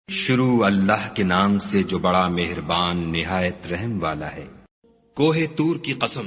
شروع اللہ کے نام سے جو بڑا مہربان نہایت رحم والا ہے۔ کوہ طور کی قسم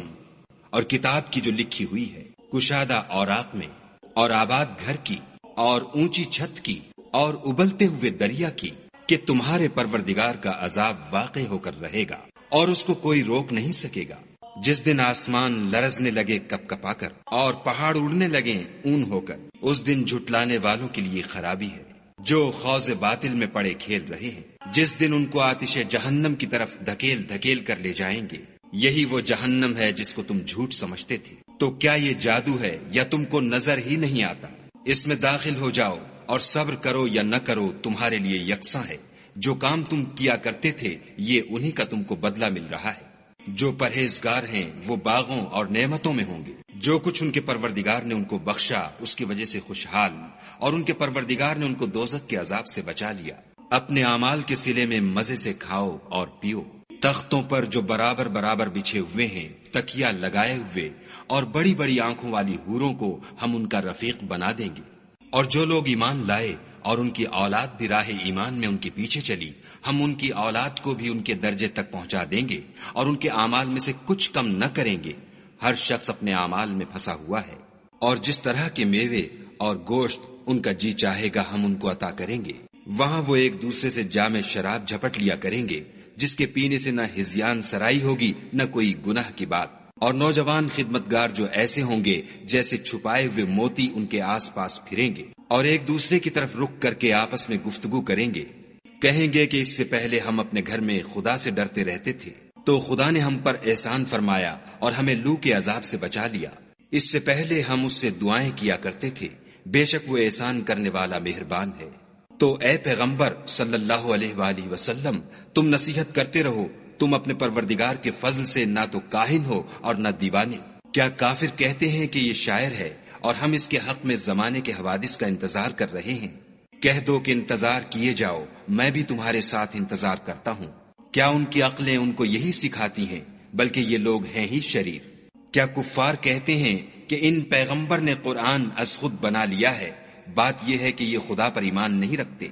اور کتاب کی جو لکھی ہوئی ہے، کشادہ اوراق میں، اور آباد گھر کی، اور اونچی چھت کی، اور ابلتے ہوئے دریا کی، کہ تمہارے پروردگار کا عذاب واقع ہو کر رہے گا اور اس کو کوئی روک نہیں سکے گا۔ جس دن آسمان لرزنے لگے کپ کپا کر اور پہاڑ اڑنے لگے اون ہو کر، اس دن جھٹلانے والوں کے لیے خرابی ہے جو خوض باطل میں پڑے کھیل رہے ہیں۔ جس دن ان کو آتش جہنم کی طرف دھکیل دھکیل کر لے جائیں گے، یہی وہ جہنم ہے جس کو تم جھوٹ سمجھتے تھے۔ تو کیا یہ جادو ہے یا تم کو نظر ہی نہیں آتا؟ اس میں داخل ہو جاؤ اور صبر کرو یا نہ کرو تمہارے لیے یکساں ہے۔ جو کام تم کیا کرتے تھے یہ انہی کا تم کو بدلہ مل رہا ہے۔ جو پرہیزگار ہیں وہ باغوں اور نعمتوں میں ہوں گے۔ جو کچھ ان کے پروردگار نے ان کو بخشا اس کی وجہ سے خوشحال، اور ان کے پروردگار نے ان کو دوزخ کے عذاب سے بچا لیا۔ اپنے اعمال کے صلے میں مزے سے کھاؤ اور پیو۔ تختوں پر جو برابر برابر بچھے ہوئے ہیں، تکیا لگائے ہوئے، اور بڑی بڑی آنکھوں والی حوروں کو ہم ان کا رفیق بنا دیں گے۔ اور جو لوگ ایمان لائے اور ان کی اولاد بھی راہ ایمان میں ان کے پیچھے چلی، ہم ان کی اولاد کو بھی ان کے درجے تک پہنچا دیں گے اور ان کے اعمال میں سے کچھ کم نہ کریں گے۔ ہر شخص اپنے اعمال میں پھنسا ہوا ہے، اور جس طرح کے میوے اور گوشت ان کا جی چاہے گا ہم ان کو عطا کریں گے۔ وہاں وہ ایک دوسرے سے جام شراب جھپٹ لیا کریں گے، جس کے پینے سے نہ ہذیان سرائی ہوگی نہ کوئی گناہ کی بات۔ اور نوجوان خدمتگار جو ایسے ہوں گے جیسے چھپائے ہوئے موتی ان کے آس پاس پھریں گے، اور ایک دوسرے کی طرف رک کر کے آپس میں گفتگو کریں گے۔ کہیں گے کہ اس سے پہلے ہم اپنے گھر میں خدا سے ڈرتے رہتے تھے، تو خدا نے ہم پر احسان فرمایا اور ہمیں لو کے عذاب سے بچا لیا۔ اس سے پہلے ہم اس سے دعائیں کیا کرتے تھے، بے شک وہ احسان کرنے والا مہربان ہے۔ تو اے پیغمبر صلی اللہ علیہ وآلہ وسلم، تم نصیحت کرتے رہو، تم اپنے پروردگار کے فضل سے نہ تو کاہن ہو اور نہ دیوانے۔ کیا کافر کہتے ہیں کہ یہ شاعر ہے اور ہم اس کے حق میں زمانے کے حوادث کا انتظار کر رہے ہیں؟ کہہ دو کہ انتظار کیے جاؤ، میں بھی تمہارے ساتھ انتظار کرتا ہوں۔ کیا ان کی عقلیں ان کو یہی سکھاتی ہیں؟ بلکہ یہ لوگ ہیں ہی شریر۔ کیا کفار کہتے ہیں کہ ان پیغمبر نے قرآن از خود بنا لیا ہے؟ بات یہ ہے کہ یہ خدا پر ایمان نہیں رکھتے۔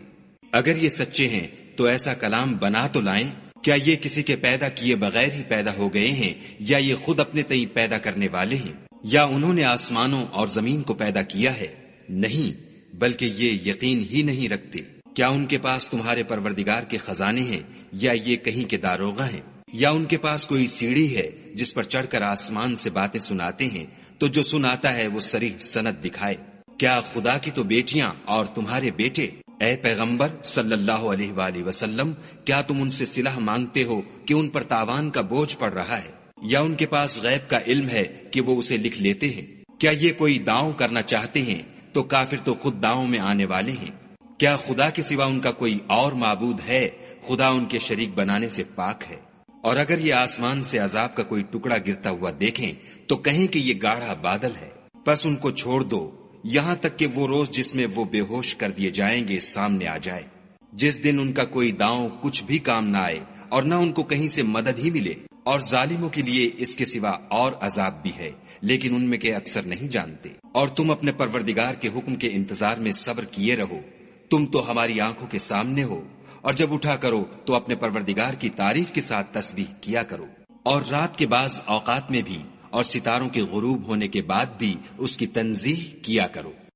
اگر یہ سچے ہیں تو ایسا کلام بنا تو لائیں۔ کیا یہ کسی کے پیدا کیے بغیر ہی پیدا ہو گئے ہیں، یا یہ خود اپنے تئیں پیدا کرنے والے ہیں، یا انہوں نے آسمانوں اور زمین کو پیدا کیا ہے؟ نہیں، بلکہ یہ یقین ہی نہیں رکھتے۔ کیا ان کے پاس تمہارے پروردگار کے خزانے ہیں، یا یہ کہیں کے داروغہ ہیں، یا ان کے پاس کوئی سیڑھی ہے جس پر چڑھ کر آسمان سے باتیں سناتے ہیں؟ تو جو سناتا ہے وہ صریح سند دکھائے۔ کیا خدا کی تو بیٹیاں اور تمہارے بیٹے؟ اے پیغمبر صلی اللہ علیہ وآلہ وسلم، کیا تم ان سے صلح مانگتے ہو کہ ان پر تاوان کا بوجھ پڑ رہا ہے، یا ان کے پاس غیب کا علم ہے کہ وہ اسے لکھ لیتے ہیں؟ کیا یہ کوئی داؤں کرنا چاہتے ہیں تو کافر تو خود داؤں میں آنے والے ہیں۔ کیا خدا کے سوا ان کا کوئی اور معبود ہے؟ خدا ان کے شریک بنانے سے پاک ہے۔ اور اگر یہ آسمان سے عذاب کا کوئی ٹکڑا گرتا ہوا دیکھیں تو کہیں کہ یہ گاڑھا بادل ہے، پس ان کو چھوڑ دو یہاں تک کہ وہ روز جس میں وہ بے ہوش کر دیے جائیں گے سامنے آ جائے، جس دن ان کا کوئی داؤں کچھ بھی کام نہ آئے اور نہ ان کو کہیں سے مدد ہی ملے۔ اور ظالموں کے لیے اس کے سوا اور عذاب بھی ہے، لیکن ان میں کے اکثر نہیں جانتے۔ اور تم اپنے پروردگار کے حکم کے انتظار میں صبر کیے رہو، تم تو ہماری آنکھوں کے سامنے ہو۔ اور جب اٹھا کرو تو اپنے پروردگار کی تعریف کے ساتھ تسبیح کیا کرو، اور رات کے بعض اوقات میں بھی، اور ستاروں کے غروب ہونے کے بعد بھی اس کی تنزیہ کیا کرو۔